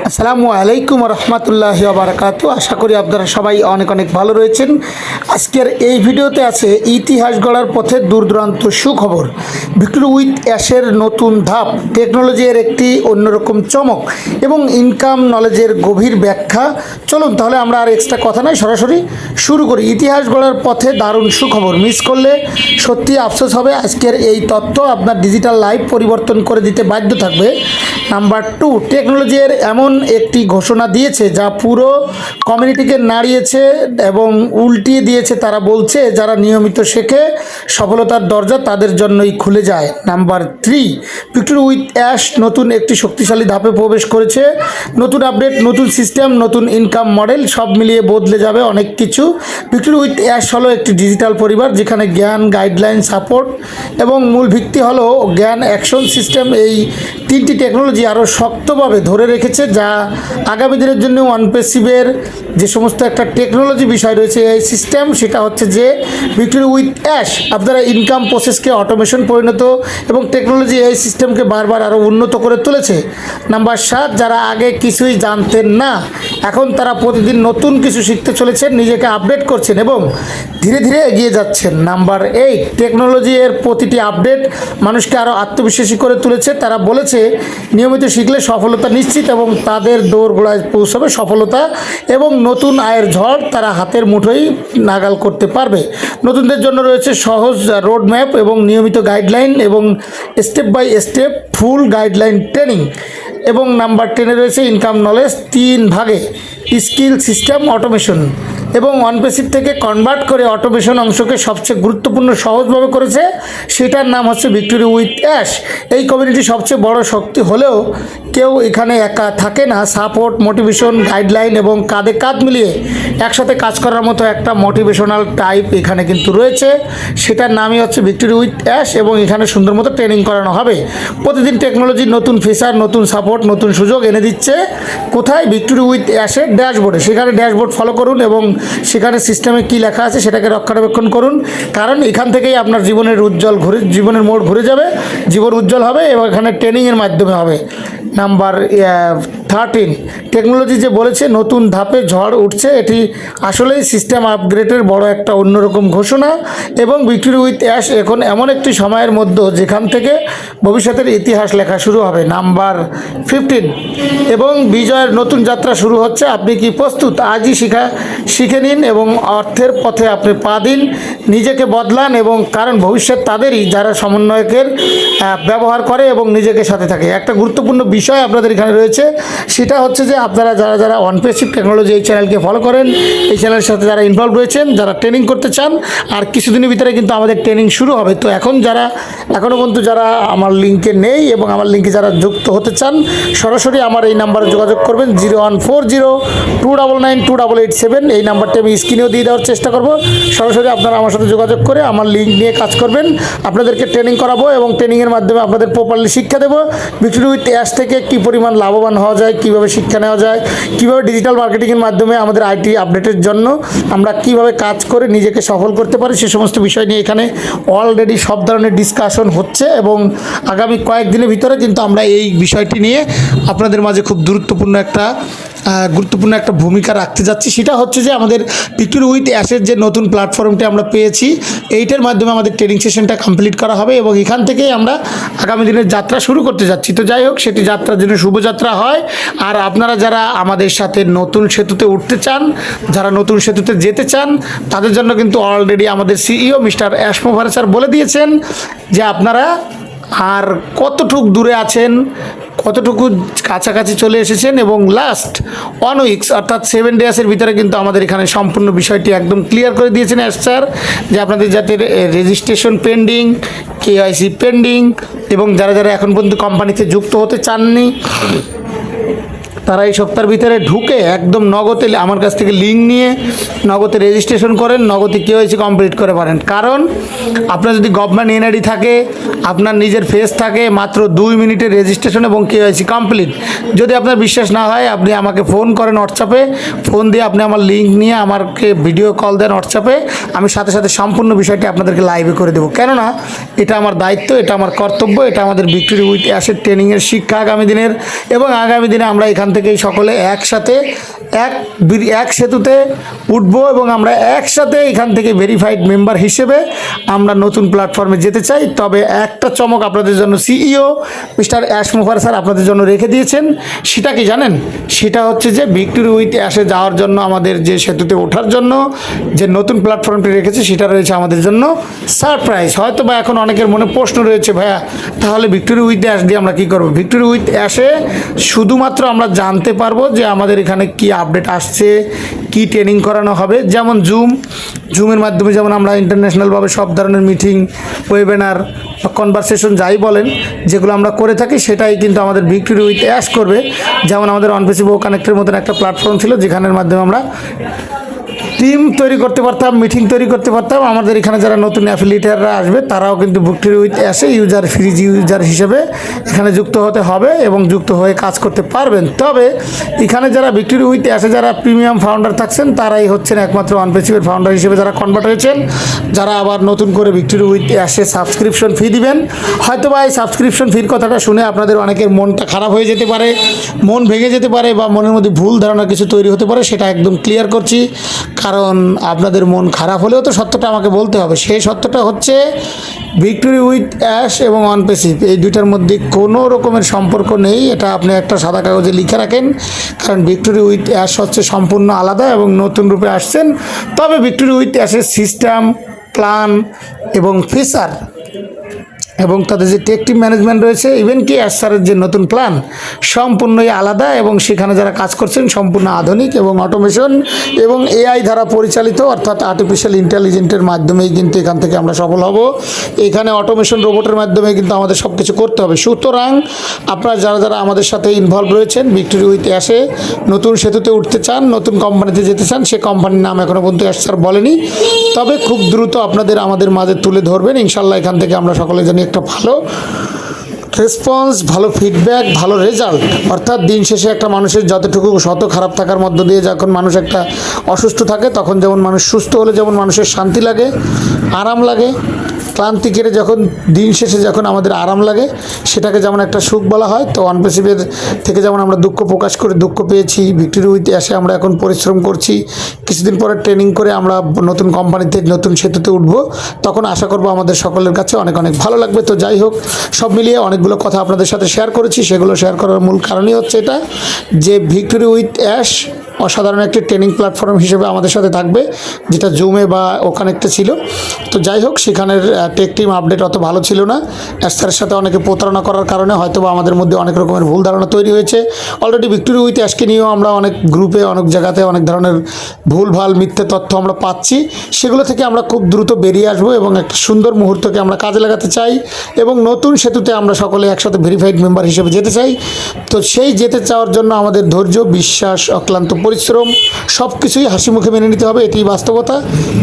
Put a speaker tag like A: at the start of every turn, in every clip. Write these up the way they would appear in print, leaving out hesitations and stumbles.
A: আসসালামু আলাইকুম রহমতুল্লাহি ওয়া বারাকাতুহু। আশা করি আপনারা সবাই অনেক অনেক ভালো রয়েছেন। আজকের এই ভিডিওতে আছে ইতিহাস গড়ার পথে দূর দূরান্ত সুখবর, ভিক্টরি উইথ অ্যাশের নতুন ধাপ, টেকনোলজির একটি অন্যরকম চমক এবং ইনকাম নলেজের গভীর ব্যাখ্যা। চলুন তাহলে আমরা আর এক্সট্রা কথা নয় সরাসরি শুরু করি। ইতিহাস গড়ার পথে দারুণ সুখবর, মিস করলে সত্যি আফসোস হবে। আজকের এই তথ্য আপনার ডিজিটাল লাইফ পরিবর্তন করে দিতে বাধ্য থাকবে। নাম্বার 2, টেকনোলজির এমন একটি ঘোষণা দিয়েছে যা পুরো কমিউনিটিকে নাড়িয়েছে এবং উল্টিয়ে দিয়েছে। তারা বলছে যারা নিয়মিত শেখে সফলতার দরজা তাদের জন্যই খুলে যায়। নাম্বার 3, ভিক্টরি উইথ অ্যাশ নতুন একটি শক্তিশালী ধাপে প্রবেশ করেছে। নতুন আপডেট, নতুন সিস্টেম, নতুন ইনকাম মডেল, সব মিলিয়ে বদলে যাবে অনেক কিছু। ভিক্টরি উইথ অ্যাশ হলো একটি ডিজিটাল পরিবার যেখানে জ্ঞান, গাইডলাইন, সাপোর্ট এবং মূল ভিত্তি হলো জ্ঞান অ্যাকশন সিস্টেম। এই তিনটি টেকনোলজি আরও শক্তভাবে ধরে রেখেছে যা আগামী দিনের জন্য অনপেসিভের যে সমস্ত একটা টেকনোলজি বিষয় রয়েছে এই সিস্টেম, সেটা হচ্ছে যে ভিক্টরি উইথ অ্যাশ আপনারা ইনকাম প্রসেসকে অটোমেশন পরিণত এবং টেকনোলজি এই সিস্টেমকে বারবার আরও উন্নত করে তুলেছে। নাম্বার 7, যারা আগে কিছুই জানতেন না এখন তারা প্রতিদিন নতুন কিছু শিখতে চলেছেন, নিজেকে আপডেট করছেন এবং ধীরে ধীরে এগিয়ে যাচ্ছেন। নাম্বার 8, টেকনোলজি এর প্রতিটি আপডেট মানুষকে আরও আত্মবিশ্বাসী করে তুলেছে। তারা বলেছে নিয়মিত শিখলে সফলতা নিশ্চিত এবং তাদের দৌড়গোড়ায় পৌঁছাবে সফলতা এবং নতুন আয়ের ঝড় তারা হাতের মুঠোই নাগাল করতে পারবে। নতুনদের জন্য রয়েছে সহজ রোড ম্যাপ এবং নিয়মিত গাইডলাইন এবং step by step full guideline training. এবং নাম্বার 10 রয়েছে ইনকাম নলেজ 3 ভাগে, স্কিল, সিস্টেম, অটোমেশন এবং অনপেসিভ থেকে কনভার্ট করে অটোমেশন অংশকে সবচেয়ে গুরুত্বপূর্ণ সহজভাবে করেছে। সেটার নাম হচ্ছে ভিক্টরি উইথ অ্যাশ। এই কমিউনিটি সবচেয়ে বড় শক্তি হলেও কেউ এখানে একা থাকে না। সাপোর্ট, মোটিভেশন, গাইডলাইন এবং কাঁধে কাঁধ মিলিয়ে একসাথে কাজ করার মতো একটা মোটিভেশনাল টাইপ এখানে কিন্তু রয়েছে। সেটার নামই হচ্ছে ভিক্টরি উইথ অ্যাশ এবং এখানে সুন্দর মতো ট্রেনিং করানো হবে। প্রতিদিন টেকনোলজির নতুন ফিচার, নতুন সাপোর্ট, নতুন সুযোগ এনে দিচ্ছে। কোথায়? ভিক্টরি উইথ অ্যাশের ড্যাশবোর্ডে। সেখানে ড্যাশবোর্ড ফলো করুন এবং সেখানে সিস্টেমে কী লেখা আছে সেটাকে রক্ষণাবেক্ষণ করুন, কারণ এখান থেকেই আপনার জীবনের মোড় ঘুরে যাবে, জীবন উজ্জ্বল হবে এবং এখানে ট্রেনিংয়ের মাধ্যমে হবে। নাম্বার 13, টেকনোলজি যে বলেছে নতুন ধাপে ঝড় উঠছে, এটি আসলেই সিস্টেম আপগ্রেডের বড় একটা অন্যরকম ঘোষণা এবং ভিক্টরি উইথ অ্যাশ এখন এমন একটি সময়ের মধ্যে যেখান থেকে ভবিষ্যতের ইতিহাস লেখা শুরু হবে। নাম্বার 15, এবং বিজয়ের নতুন যাত্রা শুরু হচ্ছে। আপনি কি প্রস্তুত? আজই শিখে নিন এবং অর্থের পথে আপনি পা দিন, নিজেকে বদলান এবং কারণ ভবিষ্যৎ তাদেরই যারা সমন্বয়কের ব্যবহার করে এবং নিজেকে সাথে থাকে। একটা গুরুত্বপূর্ণ বিষয় আপনাদের এখানে রয়েছে, সেটা হচ্ছে যে আপনারা যারা অনপেসিভ টেকনোলজি এই চ্যানেলকে ফলো করেন, এই চ্যানেলের সাথে যারা ইনভলভ রয়েছেন, যারা ট্রেনিং করতে চান, আর কিছুদিনের ভিতরে কিন্তু আমাদের ট্রেনিং শুরু হবে। তো এখনও পর্যন্ত যারা আমার লিঙ্কে নেই এবং আমার লিঙ্কে যারা যুক্ত হতে চান, সরাসরি আমার এই নাম্বারে যোগাযোগ করবেন 014029928887। এই নাম্বারটি আমি স্ক্রিনেও দিয়ে দেওয়ার চেষ্টা করব। সরাসরি আপনারা আমার সাথে যোগাযোগ করে আমার লিঙ্ক নিয়ে কাজ করবেন। আপনাদেরকে ট্রেনিং করাবো এবং ট্রেনিংয়ের মাধ্যমে আপনাদের প্রপারলি শিক্ষা দেবো। ভিক্টরি উইথ অ্যাশ থেকে কী পরিমাণ লাভবান হওয়া যায়, কীভাবে শিক্ষা নেওয়া যায়, কীভাবে ডিজিটাল মার্কেটিংয়ের মাধ্যমে আমাদের আইটি আপডেটের জন্য আমরা কীভাবে কাজ করে নিজেকে সফল করতে পারি, সে সমস্ত বিষয় নিয়ে এখানে অলরেডি সব ধরনের ডিসকাশন হচ্ছে এবং আগামী কয়েকদিনের ভিতরে কিন্তু আমরা এই বিষয়টি নিয়ে আপনাদের মাঝে খুব গুরুত্বপূর্ণ একটা ভূমিকা রাখতে যাচ্ছি। সেটা হচ্ছে যে আমাদের ভিক্টরি উইথ অ্যাশের যে নতুন প্ল্যাটফর্মটি আমরা পেয়েছি, এইটার মাধ্যমে আমাদের ট্রেনিং সেশনটা কমপ্লিট করা হবে এবং এখান থেকেই আমরা আগামী দিনের যাত্রা শুরু করতে যাচ্ছি। তো যাই হোক, সেটি যাত্রার জন্য শুভযাত্রা হয়। আর আপনারা যারা আমাদের সাথে নতুন সেতুতে উঠতে চান, যারা নতুন সেতুতে যেতে চান, তাদের জন্য কিন্তু অলরেডি আমাদের সিইও মিস্টার অ্যাশ মোভারক স্যার বলে দিয়েছেন যে আপনারা আর কতটুকু দূরে আছেন, কতটুকু কাছাকাছি চলে এসেছেন এবং লাস্ট 1 উইকস অর্থাৎ 7 ডেজের ভিতরে কিন্তু আমাদের এখানে সম্পূর্ণ বিষয়টি একদম ক্লিয়ার করে দিয়েছেন অ্যাশ স্যার, যে আপনাদের যাতে রেজিস্ট্রেশন পেন্ডিং, কেওয়াইসি পেন্ডিং এবং যারা এখন পর্যন্ত কোম্পানিতে যুক্ত হতে চাননি তারা এই সপ্তাহের ভিতরে ঢুকে একদম নগদে আমার কাছ থেকে লিঙ্ক নিয়ে নগদে রেজিস্ট্রেশন করেন, নগদে কেওয়াইসি কমপ্লিট করে পারেন। কারণ আপনার যদি গভর্নমেন্ট এনআইডি থাকে, আপনার নিজের ফেস থাকে, মাত্র 2 মিনিটের রেজিস্ট্রেশন এবং কেওয়াইসি কমপ্লিট। যদি আপনার বিশ্বাস না হয় আপনি আমাকে ফোন করেন হোয়াটসঅ্যাপে, ফোন দিয়ে আপনি আমার লিঙ্ক নিয়ে আমাকে ভিডিও কল দেন হোয়াটসঅ্যাপে, আমি সাথে সাথে সম্পূর্ণ বিষয়টি আপনাদেরকে লাইভে করে দেবো। কেননা এটা আমার দায়িত্ব, এটা আমার কর্তব্য, এটা আমাদের ভিক্টরি উইথ অ্যাশের ট্রেনিংয়ের শিক্ষা আগামী দিনের এবং আগামী দিনে আমরা এখান থেকেই সকলে একসাথে এক সেতুতে উঠবো এবং আমরা একসাথে এখান থেকে ভেরিফাইড মেম্বার হিসেবে আমরা নতুন প্ল্যাটফর্মে যেতে চাই। তবে একটা চমক আপনাদের জন্য সিইও মিস্টার অ্যাশ মুখার স্যার আপনাদের জন্য রেখে দিয়েছেন। সেটা কি জানেন? সেটা হচ্ছে যে ভিক্টোরি উইথ অ্যাশে যাওয়ার জন্য আমাদের যে সেতুতে ওঠার জন্য যে নতুন প্ল্যাটফর্মটি রেখেছে সেটা রয়েছে আমাদের জন্য সারপ্রাইজ। হয়তো বা এখন অনেকের মনে প্রশ্ন রয়েছে, ভাইয়া তাহলে ভিক্টোরি উইথ অ্যাশ দিয়ে আমরা কী করবো? ভিক্টোরি উইথ অ্যাশে শুধুমাত্র আমরা জানতে পারবো যে আমাদের এখানে কি আপডেট আসছে, কি ট্রেনিং করানো হবে। যেমন জুমের মাধ্যমে যেমন আমরা ইন্টারন্যাশনালভাবে সব ধরনের মিটিং, ওয়েবিনার বা কনভারসেশন যাই বলেন যেগুলো আমরা করে থাকি, সেটাই কিন্তু আমাদের ভিক্টোরি উইথ অ্যাশ করবে। যেমন আমাদের অনপেসি বো কানেক্টের মতন একটা প্ল্যাটফর্ম ছিল যেখানের মাধ্যমে আমরা টিম তৈরি করতে পারতাম, মিটিং তৈরি করতে পারতাম। আমাদের এখানে যারা নতুন অ্যাফিলিয়েটাররা আসবে তারাও কিন্তু ভিক্টোরি উইথ অ্যাশে ফ্রি ইউজার হিসেবে এখানে যুক্ত হতে হবে এবং যুক্ত হয়ে কাজ করতে পারবেন। তবে এখানে যারা ভিক্টোরি উইথ অ্যাশে যারা প্রিমিয়াম ফাউন্ডার থাকছেন তারাই হচ্ছেন একমাত্র অনপেসিভের ফাউন্ডার হিসেবে যারা কনভার্ট হয়েছেন। যারা আবার নতুন করে ভিক্টোরি উইথ অ্যাশে সাবস্ক্রিপশন ফি দিবেন, হয়তো বা এই সাবস্ক্রিপশন ফির কথাটা শুনে আপনাদের অনেকের মনটা খারাপ হয়ে যেতে পারে, মন ভেঙে যেতে পারে বা মনের মধ্যে ভুল ধারণা কিছু তৈরি হতে পারে। সেটা একদম ক্লিয়ার করছি, কারণ আপনাদের মন খারাপ হলেও তো সত্যটা আমাকে বলতে হবে। সেই সত্যটা হচ্ছে ভিক্টোরি উইথ অ্যাশ এবং অনপেসিভ এই দুইটার মধ্যে কোনো রকমের সম্পর্ক নেই। এটা আপনি একটা সাদা কাগজে লিখে রাখেন, কারণ ভিক্টোরি উইথ অ্যাশ হচ্ছে সম্পূর্ণ আলাদা এবং নতুন রূপে আসছেন। তবে ভিক্টোরি উইথ অ্যাশের সিস্টেম, প্ল্যান এবং ফিচার এবং তাদের যে টেক টিম ম্যানেজমেন্ট রয়েছে, ইভেন কি অ্যাশ স্যারের যে নতুন প্ল্যান সম্পূর্ণই আলাদা এবং সেখানে যারা কাজ করছেন সম্পূর্ণ আধুনিক এবং অটোমেশন এবং এআই দ্বারা পরিচালিত, অর্থাৎ আর্টিফিশিয়াল ইন্টেলিজেন্সের মাধ্যমেই কিন্তু এখান থেকে আমরা সফল হব। এখানে অটোমেশন রোবটের মাধ্যমে কিন্তু আমাদের সব কিছু করতে হবে। সুতরাং আপনারা যারা যারা আমাদের সাথে ইনভলভ রয়েছেন, ভিক্টোরি উইথ অ্যাশে নতুন সেতুতে উঠতে চান, নতুন কোম্পানিতে যেতে চান, সে কোম্পানির নাম এখনও পর্যন্ত অ্যাশ স্যার বলেনি, তবে খুব দ্রুত আপনাদের আমাদের মাঝে তুলে ধরবেন ইনশাল্লাহ। এখান থেকে আমরা সকলে জানি একটা ভালো রেসপন্স, ভালো ফিডব্যাক, ভালো রেজাল্ট। অর্থাৎ দিন শেষে একটা মানুষের যতটুকু শত খারাপ থাকার মধ্য দিয়ে যখন মানুষ একটা অসুস্থ থাকে, তখন যেমন মানুষ সুস্থ হলে যেমন মানুষের শান্তি লাগে, আরাম লাগে, ক্লান্তি কেটে যখন দিন শেষে যখন আমাদের আরাম লাগে, সেটাকে যেমন একটা সুখ বলা হয়। তো অনপেসিভের থেকে যেমন আমরা দুঃখ প্রকাশ করে দুঃখ পেয়েছি, ভিক্টোরি উইথ অ্যাশে আমরা এখন পরিশ্রম করছি, কিছুদিন পরে ট্রেনিং করে আমরা নতুন কোম্পানিতে নতুন সেতুতে উঠব, তখন আশা করব আমাদের সকলের কাছে অনেক অনেক ভালো লাগবে। তো যাই হোক, সব মিলিয়ে অনেকগুলো কথা আপনাদের সাথে শেয়ার করেছি। সেগুলো শেয়ার করার মূল কারণই হচ্ছে এটা যে ভিক্টোরি উইথ অ্যাশ অসাধারণ একটি ট্রেনিং প্ল্যাটফর্ম হিসেবে আমাদের সাথে থাকবে, যেটা জুমে বা ওখানে একটা ছিল। তো যাই হোক, সেখানের টেক টিম আপডেট অত ভালো ছিল না। অ্যাশ স্যারের সাথে অনেকে প্রতারণা করার কারণে হয়তো বা আমাদের মধ্যে অনেক রকমের ভুল ধারণা তৈরি হয়েছে। অলরেডি ভিক্টোরি উইথ অ্যাশকে নিয়েও আমরা অনেক গ্রুপে অনেক জায়গাতে অনেক ধরনের ভুলভাল মিথ্যে তথ্য আমরা পাচ্ছি। সেগুলো থেকে আমরা খুব দ্রুত বেরিয়ে আসবো এবং একটা সুন্দর মুহূর্তকে আমরা কাজে লাগাতে চাই এবং নতুন সেতুতে আমরা সকলে একসাথে ভেরিফাইড মেম্বার হিসেবে যেতে চাই। তো সেই যেতে চাওয়ার জন্য আমাদের ধৈর্য, বিশ্বাস, অক্লান্ত পরিশ্রম সব কিছুই হাসি মুখে মেনে নিতে হবে। এটি বাস্তবতা,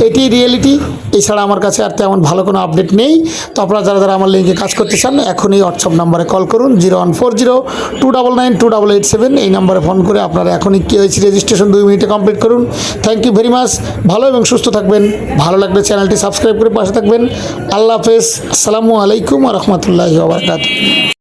A: এটি রিয়েলিটি। এছাড়া আমার কাছে আর তেমন ভালো কোনো আপডেট নেই। তো আপনারা যারা যারা আমার লিঙ্কে কাজ করতে চান, এখনই হোয়াটসঅ্যাপ নাম্বারে কল করুন 014029928887। এই নাম্বারে ফোন করে আপনারা এখনই কেওয়াইসি রেজিস্ট্রেশন 2 মিনিটে কমপ্লিট করুন। Thank you very much. ভালো এবং সুস্থ থাকবেন। ভালো লাগলে চ্যানেলটি সাবস্ক্রাইব করে পাশে থাকবেন। আল্লাহ হাফেজ। আসসালামু আলাইকুম ওয়া রাহমাতুল্লাহি ওয়া বারাকাতুহু।